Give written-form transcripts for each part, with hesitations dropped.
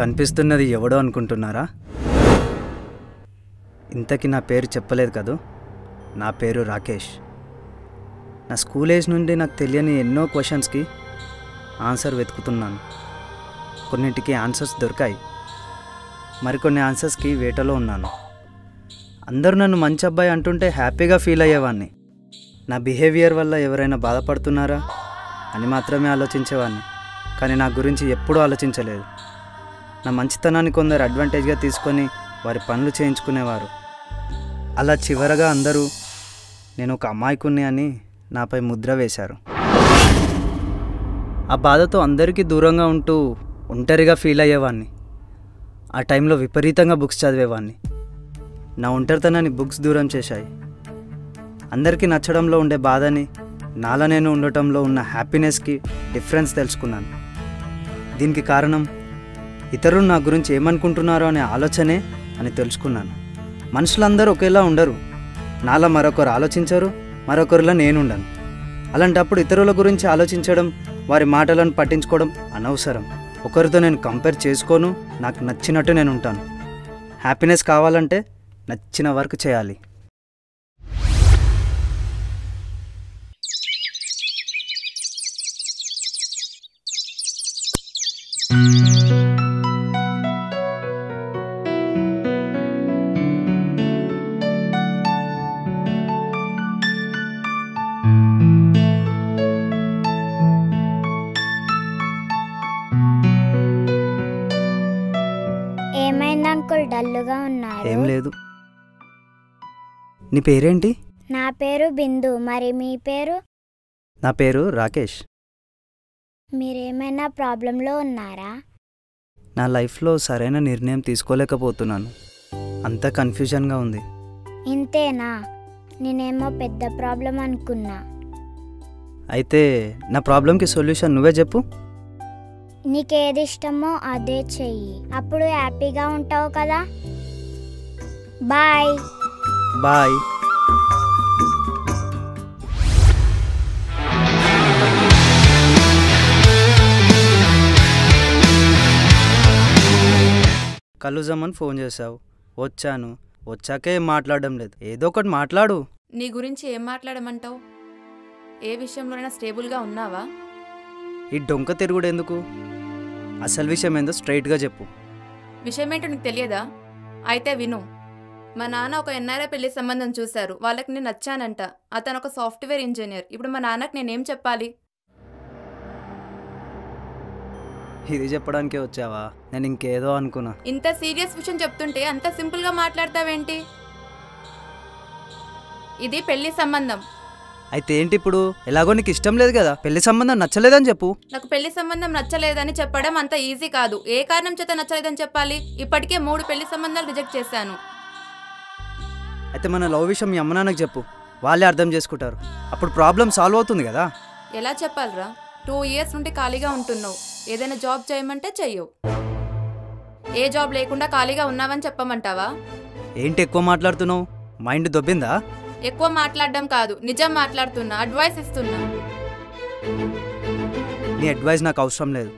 కనిపిస్తున్నది ఎవడో అనుకుంటున్నారా? ఇంతకీ నా పేరు చెప్పలేదు కదూ. నా పేరు రాకేష్. నా స్కూల్ ఏజ్ నుండి నాకు తెలియని ఎన్నో క్వశ్చన్స్కి ఆన్సర్ వెతుకుతున్నాను. కొన్నింటికి ఆన్సర్స్ దొరికాయి, మరికొన్ని ఆన్సర్స్కి వేటలో ఉన్నాను. అందరూ నన్ను మంచి అబ్బాయి అంటుంటే హ్యాపీగా ఫీల్ అయ్యేవాడిని. నా బిహేవియర్ వల్ల ఎవరైనా బాధపడుతున్నారా అని మాత్రమే ఆలోచించేవాడిని, కానీ నా గురించి ఎప్పుడూ ఆలోచించలేదు. నా మంచితనాన్ని కొందరు అడ్వాంటేజ్గా తీసుకొని వారి పనులు చేయించుకునేవారు. అలా చివరగా అందరూ నేను ఒక అమాయకుణ్ణి అని నాపై ముద్ర వేశారు. ఆ బాధతో అందరికీ దూరంగా ఉంటూ ఒంటరిగా ఫీల్ అయ్యేవాడిని. ఆ టైంలో విపరీతంగా బుక్స్ చదివేవాడిని. నా ఒంటరితనాన్ని బుక్స్ దూరం చేశాయి. అందరికీ నచ్చడంలో ఉండే బాధని నాలా నేను ఉండటంలో ఉన్న హ్యాపీనెస్కి డిఫరెన్స్ తెలుసుకున్నాను. దీనికి కారణం ఇతరులు నా గురించి ఏమనుకుంటున్నారో అనే ఆలోచనే అని తెలుసుకున్నాను. మనుషులందరూ ఒకేలా ఉండరు. నాలా మరొకరు ఆలోచించరు, మరొకరిలా నేనుండను. అలాంటప్పుడు ఇతరుల గురించి ఆలోచించడం, వారి మాటలను పట్టించుకోవడం అనవసరం. ఒకరితో నేను కంపేర్ చేసుకోను. నాకు నచ్చినట్టు నేను ఉంటాను. హ్యాపీనెస్ కావాలంటే నచ్చిన వర్క్ చేయాలి. ఏమైంది అంకుల్, డల్లుగా ఉన్నారు? ఏం లేదు. నీ పేరేంటి? నా పేరు బిందు. మరి మీ పేరు? నా పేరు రాకేష్. మీరేమైనా ప్రాబ్లంలో ఉన్నారా? నా లైఫ్లో సరైన నిర్ణయం తీసుకోలేకపోతున్నాను. అంతా కన్ఫ్యూజన్గా ఉంది. ఇంతేనా? నేనేమో పెద్ద ప్రాబ్లం అనుకున్నా. అయితే నా ప్రాబ్లంకి సొల్యూషన్ నువ్వే చెప్పు. నీకేది ఇష్టమో అదే చెయ్యి, అప్పుడు హ్యాపీగా ఉంటావు కదా. బాయ్. బాయ్. కలుద్దామని ఫోన్ చేశావు. వచ్చాను. వచ్చాకే ఏం మాట్లాడడం లేదు. ఏదో ఒకటి మాట్లాడు. నీ గురించి ఏం మాట్లాడమంటావు? ఏ విషయంలోనైనా స్టేబుల్గా ఉన్నావా? ఈ డొంక తిరుగుడు ఎందుకు? అసలు విషయం ఏందో స్ట్రైట్గా చెప్పు. విషయం ఏంటో నీకు తెలియదా? అయితే విను. మా నాన్న ఒక ఎన్ఆర్ఐ పెళ్లి సంబంధం చూశారు. వాళ్ళకి నేను నచ్చానంట. అతను ఒక సాఫ్ట్వేర్ ఇంజనీర్. ఇప్పుడు మా నాన్నకి నేనేం చెప్పాలి? ఇది చెప్పడానికే వచ్చావా? నేను ఇంకేదో అనుకున్నా. ఇంత సీరియస్ విషయం చెప్తుంటే అంత సింపుల్గా మాట్లాడతావేంటి? ఇది పెళ్లి సంబంధం. అయితే ఏంటి ఇప్పుడు? ఎలాగో నీకు ఇష్టం లేదు కదా, పెళ్లి సంబంధం నచ్చలేదని చెప్పు. నాకు పెళ్లి సంబంధం నచ్చలేదని చెప్పడం అంత ఈజీ కాదు. ఏ కారణం చేత నచ్చలేదని చెప్పాలి? ఇప్పటికే 3 పెళ్లి సంబంధాలు రిజెక్ట్ చేశాను. అయితే మన లవ్ విషయం మీ అమ్మ నాన్నకు చెప్పు. వాళ్ళే అర్థం చేసుకుంటారు. అప్పుడు ప్రాబ్లం సాల్వ్ అవుతుంది కదా. ఎలా చెప్పాలరా? 2 ఇయర్స్ నుండి ఖాళీగా ఉంటున్నావు. ఏదైనా జాబ్ చేయమంటే చెయ్యవు. ఏ జాబ్ లేకుండా ఖాళీగా ఉన్నావని చెప్పమంటావా? ఏంటి ఎక్కువ మాట్లాడుతున్నావు? మైండ్ దొబ్బిందా? ఎక్కువ మాట్లాడడం కాదు, నిజం మాట్లాడుతున్నా. అడ్వైస్ ఇస్తున్నా. నీ అడ్వైస్ నాకు అవసరం లేదు.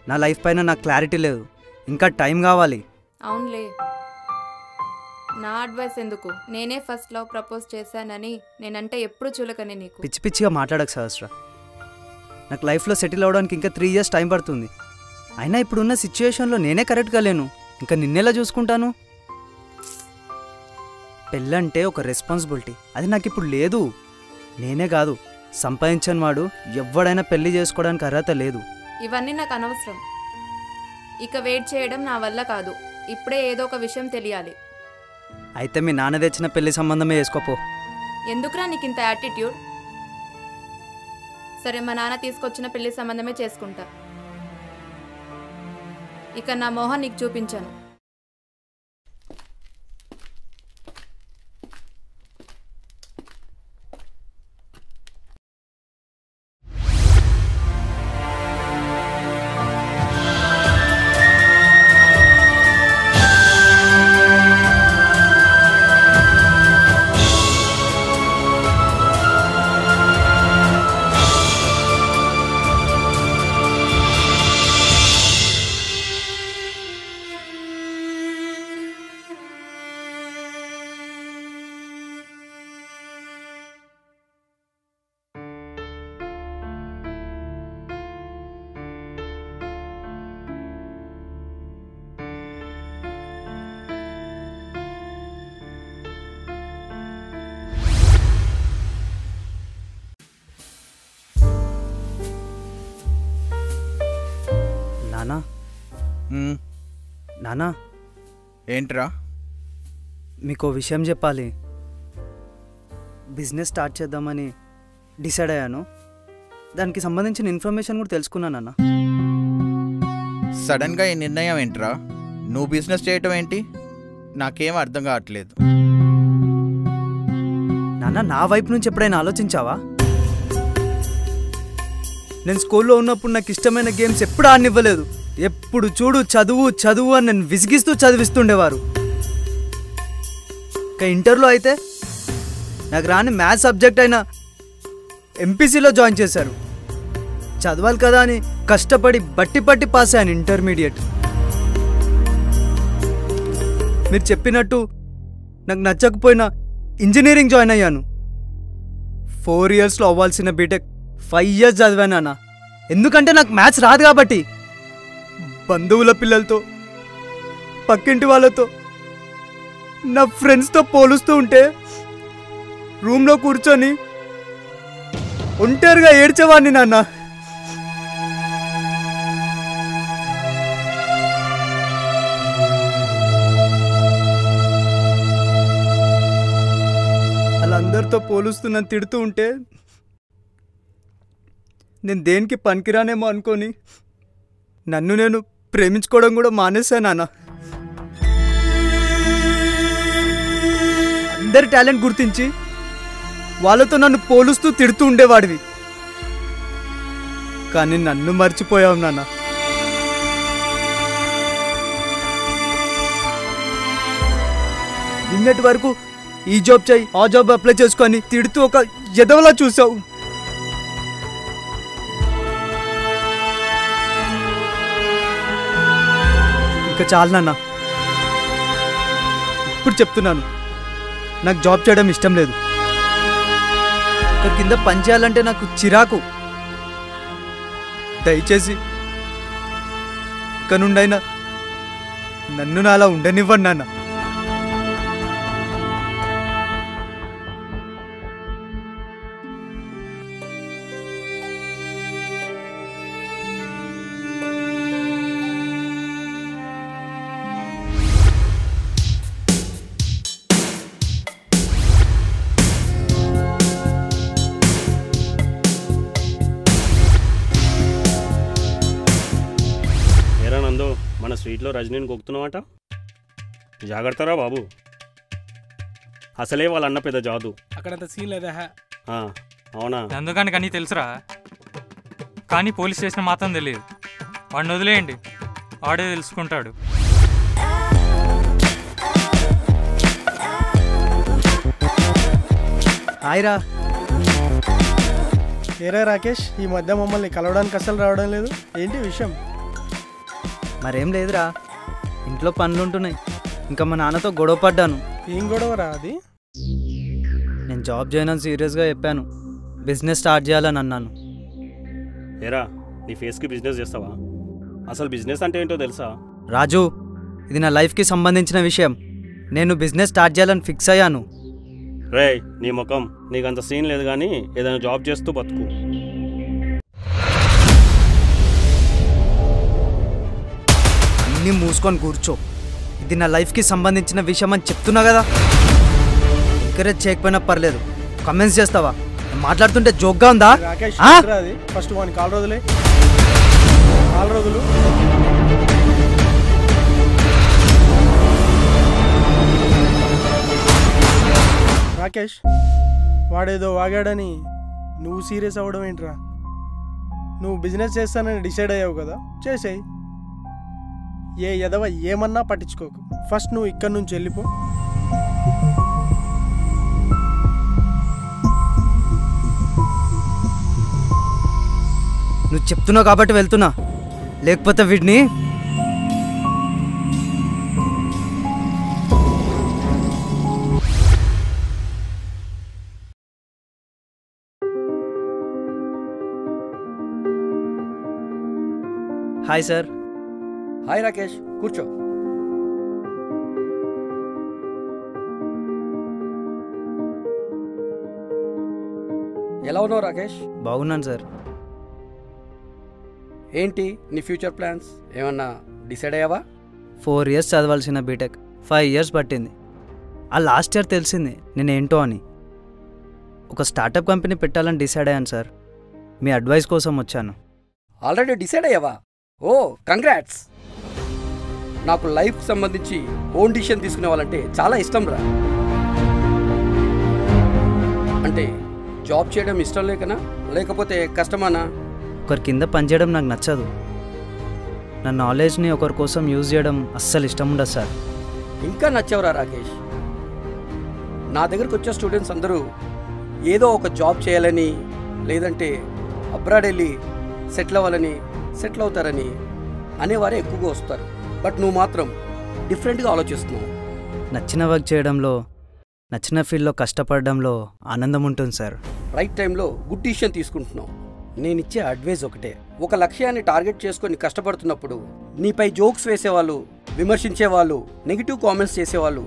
నా లైఫ్ పైన నాకు క్లారిటీ లేదు. ఇంకా టైం కావాలి. అవునులే, నా అడ్వైస్ ఎందుకు? నేనే ఫస్ట్ లవ్ ప్రపోజ్ చేశానని నేనంటే ఎప్పుడు చులకని నీకు. పిచ్చి పిచ్చిగా మాట్లాడక సహస్రా. నాకు లైఫ్లో సెటిల్ అవ్వడానికి ఇంకా 3 ఇయర్స్ టైం పడుతుంది. అయినా ఇప్పుడున్న సిచ్యువేషన్లో నేనే కరెక్ట్గా లేను. ఇంకా నిన్నెలా చూసుకుంటాను? పెళ్ళంటే ఒక రెస్పాన్సిబిలిటీ. అది నాకు ఇప్పుడు లేదు. నేనే కాదు, సంపాదించని వాడు ఎవడైనా పెళ్లి చేసుకోవడానికి అర్హత లేదు. ఇవన్నీ నాకు అనవసరం. ఇక వెయిట్ చేయడం నా వల్ల కాదు. ఇప్పుడే ఏదో ఒక విషయం తెలియాలి. అయితే మీ నాన్న తెచ్చిన పెళ్లి సంబంధమే వేసుకోపో. ఎందుకురా నీకు ఇంత యాటిట్యూడ్? సరే, మా నాన్న తీసుకొచ్చిన పెళ్లి సంబంధమే చేసుకుంటా. ఇక నా మోహన్ నీకు చూపించాను. నానా ఉమ్, నానా ఏంట్రా? మీకు విషయం చెప్పాలి. బిజినెస్ స్టార్ట్ చేద్దామని డిసైడ్ అయ్యాను. దానికి సంబంధించిన ఇన్ఫర్మేషన్ కూడా తెలుసుకున్నానన్నా. సడన్గా ఈ నిర్ణయం ఏంట్రా? నువ్వు బిజినెస్ చేయటం ఏంటి? నాకేం అర్థం కావట్లేదు. నాన్న, నా వైపు నుంచి ఎప్పుడైనా ఆలోచించావా? నేను స్కూల్లో ఉన్నప్పుడు నాకు ఇష్టమైన గేమ్స్ ఎప్పుడు ఆడనివ్వలేదు. ఎప్పుడు చూడు చదువు చదువు అని నన్ను విసిగిస్తూ చదివిస్తుండేవారు. ఇక ఇంటర్లో అయితే నాకు రాని మ్యాథ్స్ సబ్జెక్ట్ అయినా ఎంపీసీలో జాయిన్ చేశారు. చదవాలి కదా అని కష్టపడి బట్టి పట్టి పాస్ అయ్యాను ఇంటర్మీడియట్. మీరు చెప్పినట్టు నాకు నచ్చకపోయినా ఇంజనీరింగ్ జాయిన్ అయ్యాను. 4 ఇయర్స్లో అవ్వాల్సిన బీటెక్ 5 ఇయర్స్ చదివాను అన్న. ఎందుకంటే నాకు మ్యాథ్స్ రాదు కాబట్టి. బంధువుల పిల్లలతో, పక్కింటి వాళ్ళతో, నా ఫ్రెండ్స్తో పోలుస్తూ ఉంటే రూమ్లో కూర్చొని ఒంటరిగా ఏడ్చేవాడిని నాన్న. అలా అందరితో పోలుస్తూ నన్ను తిడుతూ ఉంటే నేను దేనికి పనికిరానేమో అనుకొని నన్ను నేను ప్రేమించుకోవడం కూడా మానేశాను నాన్న. అందరి టాలెంట్ గుర్తించి వాళ్ళతో నన్ను పోలుస్తూ తిడుతూ ఉండేవాడివి. కానీ నన్ను మర్చిపోయావు నాన్న. నిన్నటి వరకు ఈ జాబ్ చేయి, ఆ జాబ్ అప్లై చేసుకొని తిడుతూ ఒక ఎదవలా చూసావు. ఇక చాలు నాన్న. ఇప్పుడు చెప్తున్నాను, నాకు జాబ్ చేయడం ఇష్టం లేదు. ఇక్కడ కింద పని చేయాలంటే నాకు చిరాకు. దయచేసి ఇక నుండైనా నన్ను నా అలా ఉండనివ్వండి నాన్న. మన స్ట్రీట్లో రజనీని గొక్కుతున్నావట. జాగ్రత్తరా బాబు, అసలే వాళ్ళ అన్న పెద్ద జాదు. అక్కడంత సీన్ లేదా? అవునా? ఎందుకని కానీ తెలుసురా, కానీ పోలీస్ స్టేషన్ మాత్రం తెలియదు. వాడిని వదిలేయండి, వాడే తెలుసుకుంటాడు. హాయ్రా. ఏరా రాకేష్, ఈ మధ్య మమ్మల్ని కలవడానికి అసలు రావడం లేదు, ఏంటి విషయం? మరేం లేదురా, ఇంట్లో పనులు ఉంటున్నాయి. ఇంకా మా నాన్నతో గొడవ పడ్డాను. ఏం గొడవరా అది? నేను జాబ్ చేయనని సీరియస్గా చెప్పాను. బిజినెస్ స్టార్ట్ చేయాలని అన్నాను. ఏరా, నీ ఫేస్కి బిజినెస్ చేస్తావా? అసలు బిజినెస్ అంటే ఏంటో తెలుసా? రాజు, ఇది నా లైఫ్కి సంబంధించిన విషయం. నేను బిజినెస్ స్టార్ట్ చేయాలని ఫిక్స్ అయ్యాను. రే, నీ ముఖం, నీకంత సీన్ లేదు కానీ ఏదైనా జాబ్ చేస్తూ బతుకు. అన్నీ మూసుకొని కూర్చో. ఇది నా లైఫ్కి సంబంధించిన విషయం అని చెప్తున్నా కదా. ఎంకరేజ్ చేయకపోయినా పర్లేదు, కమెంట్స్ చేస్తావా? మాట్లాడుతుంటే జోక్గా ఉందా? రాకేష్, ఆ? అది ఫస్ట్ వాడిని కాల్ రోజులే, కాల్ రోజులు. రాకేష్, వాడేదో వాగాడని నువ్వు సీరియస్ అవ్వడం ఏంట్రా? నువ్వు బిజినెస్ చేస్తానని డిసైడ్ అయ్యావు కదా, చేసేయి. ఏ ఎదవ ఏమన్నా పట్టించుకోకు. ఫస్ట్ నువ్వు ఇక్కడి నుంచి వెళ్ళిపో. నువ్వు చెప్తున్నావు కాబట్టి వెళ్తున్నా, లేకపోతే వీడిని. Hi sir. హాయ్ రాకేష్, కూర్చో. ఎలా ఉన్నావు రాకేష్? బాగున్నాను సార్. ఏంటి నీ ఫ్యూచర్ ప్లాన్స్ ఏమన్నా డిసైడ్ అయ్యావా? 4 years చదవాల్సిన బీటెక్ 5 years పట్టింది. ఆ లాస్ట్ ఇయర్ తెలిసింది నేనేంటో అని. ఒక స్టార్టప్ కంపెనీ పెట్టాలని డిసైడ్ అయ్యాను సార్. మీ అడ్వైస్ కోసం వచ్చాను. ఆల్రెడీ డిసైడ్ అయ్యావా? ఓ కంగ్రాట్స్. నాకు లైఫ్కి సంబంధించి ఓన్ డిసిషన్ తీసుకునే వాళ్ళంటే చాలా ఇష్టం రా. అంటే జాబ్ చేయడం ఇష్టం లేకనా లేకపోతే కష్టమానా? ఒకరి కింద పనిచేయడం నాకు నచ్చదు. నా నాలెడ్జ్ని ఒకరి కోసం యూజ్ చేయడం అస్సలు ఇష్టం ఉండదు సార్. ఇంకా నచ్చవరా రాకేష్? నా దగ్గరకు వచ్చే స్టూడెంట్స్ అందరూ ఏదో ఒక జాబ్ చేయాలని లేదంటే అబ్రాడ్ వెళ్ళి సెటిల్ అవ్వాలని సెటిల్ అవుతారని అనేవారే ఎక్కువగా వస్తారు. బట్ నువ్వు మాత్రం డిఫరెంట్గా ఆలోచిస్తున్నావు. నచ్చిన వర్క్ చేయడంలో, నచ్చిన ఫీల్డ్లో కష్టపడడంలో ఆనందం ఉంటుంది సార్. రైట్ టైంలో గుడ్ డిసిషన్ తీసుకుంటున్నావు. నేను ఇచ్చే అడ్వైజ్ ఒకటే, ఒక లక్ష్యాన్ని టార్గెట్ చేసుకొని కష్టపడుతున్నప్పుడు నీపై జోక్స్ వేసేవాళ్ళు, విమర్శించేవాళ్ళు, నెగిటివ్ కామెంట్స్ చేసేవాళ్ళు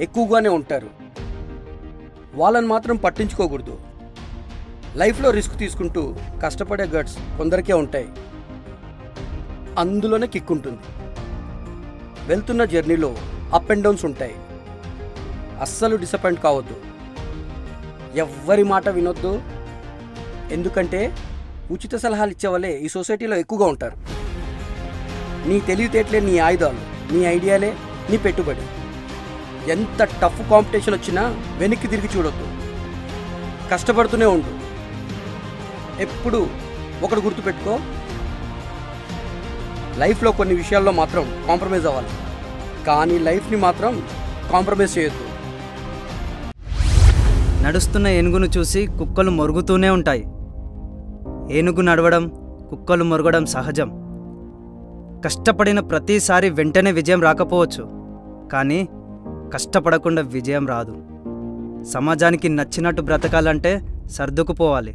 ఎక్కువగానే ఉంటారు. వాళ్ళని మాత్రం పట్టించుకోకూడదు. లైఫ్లో రిస్క్ తీసుకుంటూ కష్టపడే గట్స్ కొందరికే ఉంటాయి. అందులోనే కిక్ ఉంటుంది. వెళ్తున్న జర్నీలో అప్ అండ్ డౌన్స్ ఉంటాయి. అస్సలు డిసప్పాయింట్ కావద్దు. ఎవ్వరి మాట వినొద్దు. ఎందుకంటే ఉచిత సలహాలు ఇచ్చేవాళ్ళే ఈ సొసైటీలో ఎక్కువగా ఉంటారు. నీ తెలివితేటలే నీ ఆయుధాలు, నీ ఐడియాలే నీ పెట్టుబడి. ఎంత టఫ్ కాంపిటీషన్ వచ్చినా వెనక్కి తిరిగి చూడొద్దు. కష్టపడుతూనే ఉండు. ఎప్పుడు ఒకటి గుర్తుపెట్టుకో, లైఫ్లో కొన్ని విషయాల్లో మాత్రం కాంప్రమైజ్ అవ్వాలి, కానీ లైఫ్ని మాత్రం కాంప్రమైజ్ చేయొద్దు. నడుస్తున్న ఏనుగును చూసి కుక్కలు మొరుగుతూనే ఉంటాయి. ఏనుగు నడవడం, కుక్కలు మొరగడం సహజం. కష్టపడిన ప్రతిసారి వెంటనే విజయం రాకపోవచ్చు, కానీ కష్టపడకుండా విజయం రాదు. సమాజానికి నచ్చినట్టు బ్రతకాలంటే సర్దుకుపోవాలి.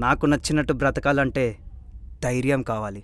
నాకు నచ్చినట్టు బ్రతకాలంటే ధైర్యం కావాలి.